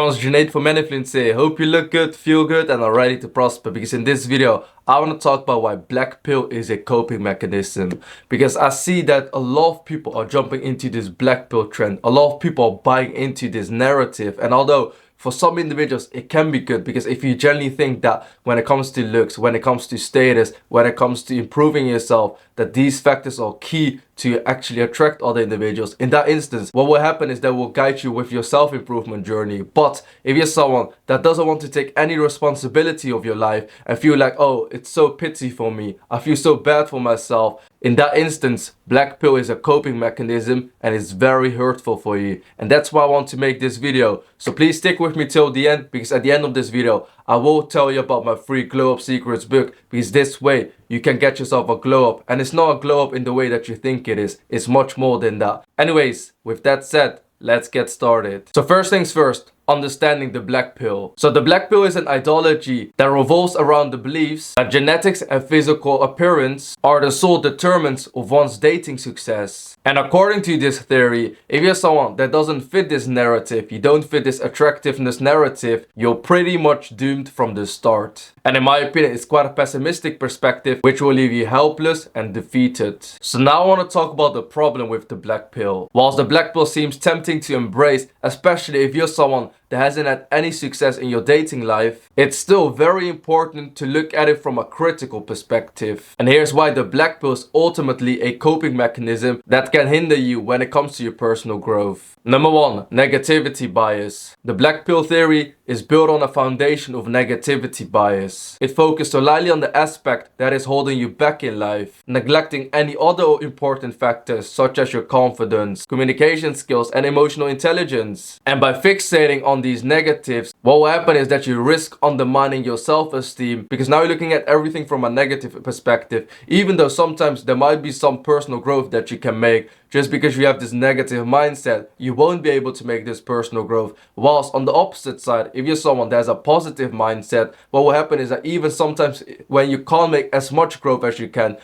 Everyone's Junaid for Meninfluencer. Hope you look good, feel good, and are ready to prosper. Because in this video, I want to talk about why Blackpill is a coping mechanism. Because I see that a lot of people are jumping into this Blackpill trend. A lot of people are buying into this narrative. And although for some individuals, it can be good, because if you generally think that when it comes to looks, when it comes to status, when it comes to improving yourself, that these factors are key to actually attract other individuals, in that instance, what will happen is that will guide you with your self-improvement journey. But if you're someone that doesn't want to take any responsibility of your life and feel like, oh, it's so pity for me, I feel so bad for myself, in that instance, Blackpill is a coping mechanism and it's very hurtful for you. And that's why I want to make this video. So please stick with me till the end, because at the end of this video, I will tell you about my free Glow Up Secrets book, because this way you can get yourself a glow up. And it's not a glow up in the way that you think it is. It's much more than that. Anyways, with that said, let's get started. So first things first, understanding the black pill. So the black pill is an ideology that revolves around the beliefs that genetics and physical appearance are the sole determinants of one's dating success. And according to this theory, if you're someone that doesn't fit this narrative, you don't fit this attractiveness narrative, you're pretty much doomed from the start. And in my opinion, it's quite a pessimistic perspective, which will leave you helpless and defeated. So now I want to talk about the problem with the black pill. Whilst the black pill seems tempting to embrace, especially if you're someone that hasn't had any success in your dating life, it's still very important to look at it from a critical perspective. And here's why the black pill is ultimately a coping mechanism that can hinder you when it comes to your personal growth. Number 1, negativity bias. The black pill theory is built on a foundation of negativity bias. It focuses solely on the aspect that is holding you back in life, neglecting any other important factors such as your confidence, communication skills, and emotional intelligence. And by fixating on these negatives, what will happen is that you risk undermining your self-esteem, because now you're looking at everything from a negative perspective, even though sometimes there might be some personal growth that you can make. Just because you have this negative mindset, you won't be able to make this personal growth. Whilst on the opposite side, if you're someone that has a positive mindset, what will happen is that even sometimes when you can't make as much growth as you can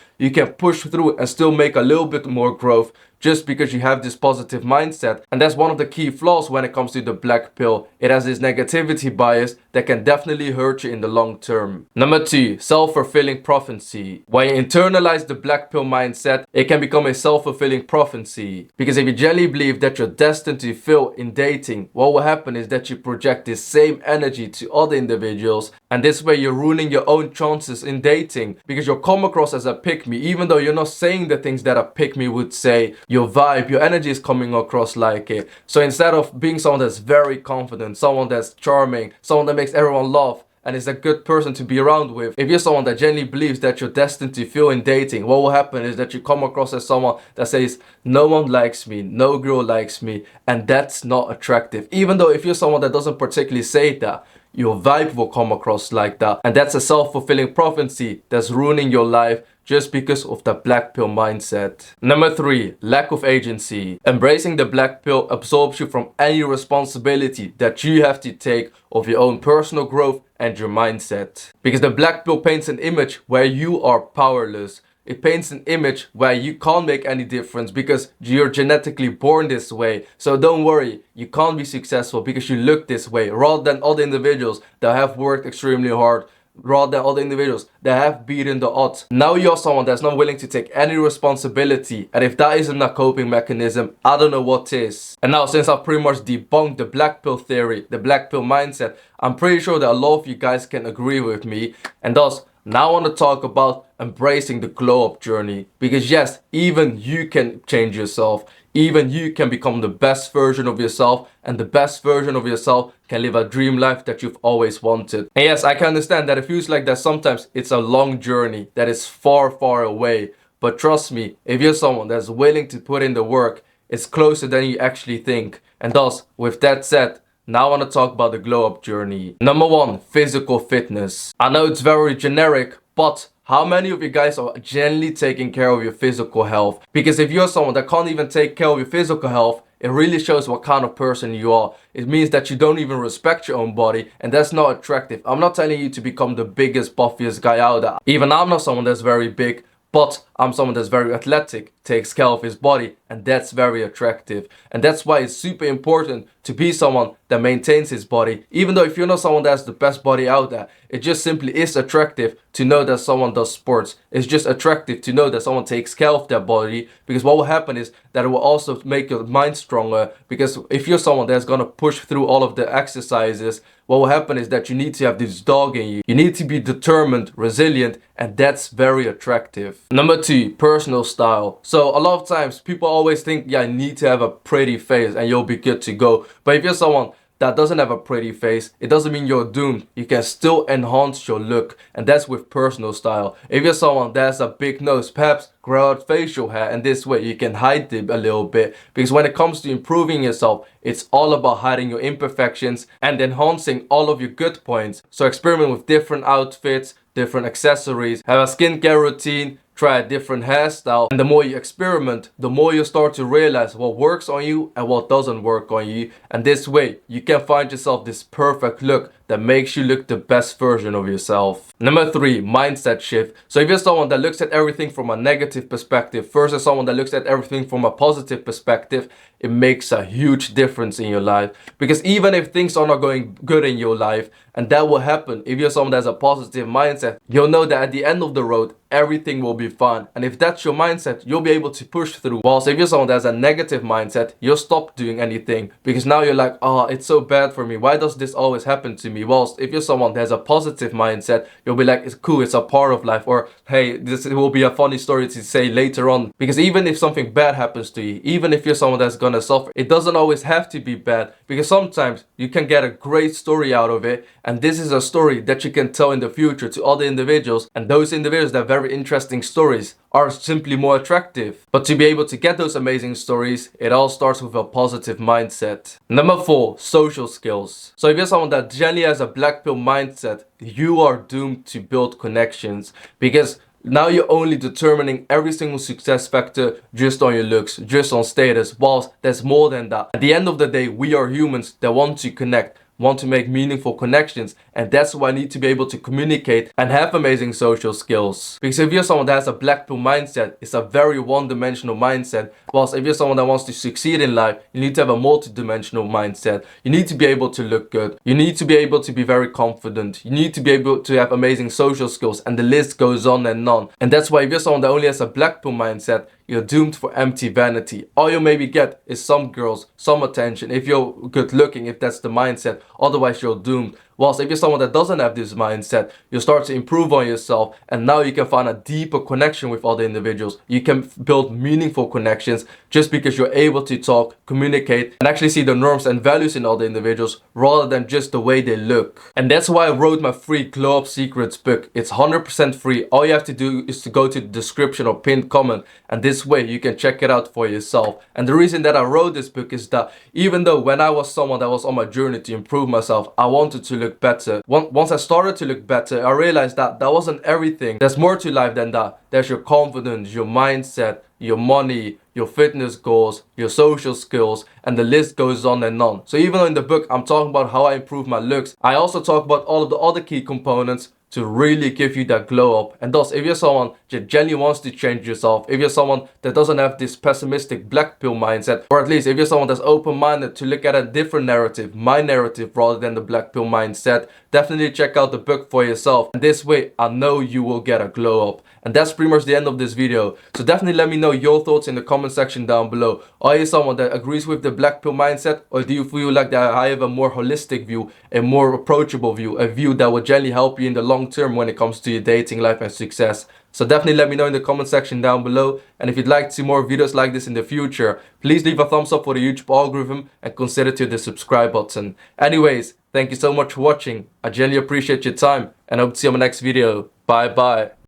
push through and still make a little bit more growth, just because you have this positive mindset. And that's one of the key flaws when it comes to the black pill. It has this negativity bias that can definitely hurt you in the long term. Number 2, self-fulfilling prophecy. When you internalize the black pill mindset, it can become a self-fulfilling prophecy. Because if you genuinely believe that you're destined to fail in dating, what will happen is that you project this same energy to other individuals, and this way you're ruining your own chances in dating, because you'll come across as a pick-me, even though you're not saying the things that a pick-me would say. Your vibe, your energy is coming across like it. So instead of being someone that's very confident, someone that's charming, someone that makes everyone laugh, and is a good person to be around with, if you're someone that genuinely believes that you're destined to fail in dating, what will happen is that you come across as someone that says, no one likes me, no girl likes me, and that's not attractive. Even though if you're someone that doesn't particularly say that, your vibe will come across like that. And that's a self-fulfilling prophecy that's ruining your life just because of the black pill mindset. Number 3, lack of agency. Embracing the black pill absorbs you from any responsibility that you have to take of your own personal growth and your mindset. Because the black pill paints an image where you are powerless. It paints an image where you can't make any difference because you're genetically born this way. So don't worry, you can't be successful because you look this way, rather than other individuals that have worked extremely hard, rather than other individuals that have beaten the odds. Now you're someone that's not willing to take any responsibility, and if that isn't a coping mechanism, I don't know what is. And now, since I've pretty much debunked the black pill theory, the black pill mindset, I'm pretty sure that a lot of you guys can agree with me. And thus, now I want to talk about embracing the glow up journey, because yes, even you can change yourself. Even you can become the best version of yourself, and the best version of yourself can live a dream life that you've always wanted. And yes, I can understand that it feels like that sometimes it's a long journey that is far, far away. But trust me, if you're someone that's willing to put in the work, it's closer than you actually think. And thus, with that said, now I want to talk about the glow up journey. Number 1, physical fitness. I know it's very generic, but how many of you guys are genuinely taking care of your physical health? Because if you're someone that can't even take care of your physical health, it really shows what kind of person you are. It means that you don't even respect your own body, and that's not attractive. I'm not telling you to become the biggest, buffiest guy out there. Even I'm not someone that's very big, but I'm someone that's very athletic, takes care of his body, and that's very attractive. And that's why it's super important to be someone that maintains his body. Even though if you're not someone that has the best body out there, it just simply is attractive to know that someone does sports. It's just attractive to know that someone takes care of their body, because what will happen is that it will also make your mind stronger. Because if you're someone that's gonna push through all of the exercises, what will happen is that you need to have this dog in you. You need to be determined, resilient, and that's very attractive. Number 2, personal style. So a lot of times people always think, yeah, you need to have a pretty face and you'll be good to go. But if you're someone that doesn't have a pretty face, it doesn't mean you're doomed. You can still enhance your look, and that's with personal style. If you're someone that has a big nose, perhaps grow out facial hair, and this way you can hide it a little bit. Because when it comes to improving yourself, it's all about hiding your imperfections and enhancing all of your good points. So experiment with different outfits, different accessories, have a skincare routine, try a different hairstyle, and the more you experiment, the more you start to realize what works on you and what doesn't work on you. And this way you can find yourself this perfect look that makes you look the best version of yourself. Number 3, mindset shift. So if you're someone that looks at everything from a negative perspective versus someone that looks at everything from a positive perspective, it makes a huge difference in your life. Because even if things are not going good in your life, and that will happen if you're someone that has a positive mindset, you'll know that at the end of the road, everything will be fine. And if that's your mindset, you'll be able to push through. Whilst if you're someone that has a negative mindset, you'll stop doing anything. Because now you're like, oh, it's so bad for me. Why does this always happen to me? Whilst if you're someone that has a positive mindset, you'll be like, it's cool, it's a part of life. Or, hey, this will be a funny story to say later on. Because even if something bad happens to you, even if you're someone that's gonna suffer, it doesn't always have to be bad. Because sometimes you can get a great story out of it. And this is a story that you can tell in the future to other individuals. And those individuals that have very interesting stories are simply more attractive. But to be able to get those amazing stories, it all starts with a positive mindset. Number 4, social skills. So if you're someone that generally has a black pill mindset, you are doomed to build connections. Because now you're only determining every single success factor just on your looks, just on status, whilst there's more than that. At the end of the day, we are humans that want to connect, want to make meaningful connections, and that's why I need to be able to communicate and have amazing social skills. Because if you're someone that has a black pill mindset, it's a very one-dimensional mindset, whilst if you're someone that wants to succeed in life, you need to have a multi-dimensional mindset. You need to be able to look good, you need to be able to be very confident, you need to be able to have amazing social skills, and the list goes on and on. And that's why if you're someone that only has a black pill mindset, you're doomed for empty vanity. All you maybe get is some girls, some attention, if you're good looking, if that's the mindset. Otherwise you're doomed. Whilst if you're someone that doesn't have this mindset, you start to improve on yourself, and now you can find a deeper connection with other individuals. You can build meaningful connections just because you're able to talk, communicate, and actually see the norms and values in other individuals rather than just the way they look. And that's why I wrote my free Glow Up Secrets book. It's 100% free. All you have to do is to go to the description or pinned comment, and this way you can check it out for yourself. And the reason that I wrote this book is that even though when I was someone that was on my journey to improve myself, I wanted to look better. Once I started to look better, I realized that that wasn't everything. There's more to life than that. There's your confidence, your mindset, your money, your fitness goals, your social skills, and the list goes on and on. So even though in the book I'm talking about how I improve my looks, I also talk about all of the other key components to really give you that glow up. And thus, if you're someone that genuinely wants to change yourself, if you're someone that doesn't have this pessimistic black pill mindset, or at least if you're someone that's open-minded to look at a different narrative, my narrative rather than the black pill mindset, definitely check out the book for yourself. And this way, I know you will get a glow up. And that's pretty much the end of this video. So definitely let me know your thoughts in the comment section down below. Are you someone that agrees with the black pill mindset, or do you feel like that I have a more holistic view, a more approachable view, a view that will generally help you in the long term when it comes to your dating life and success? So definitely let me know in the comment section down below. And if you'd like to see more videos like this in the future, please leave a thumbs up for the YouTube algorithm and consider to the subscribe button. Anyways, thank you so much for watching. I genuinely appreciate your time and I hope to see you in my next video. Bye bye.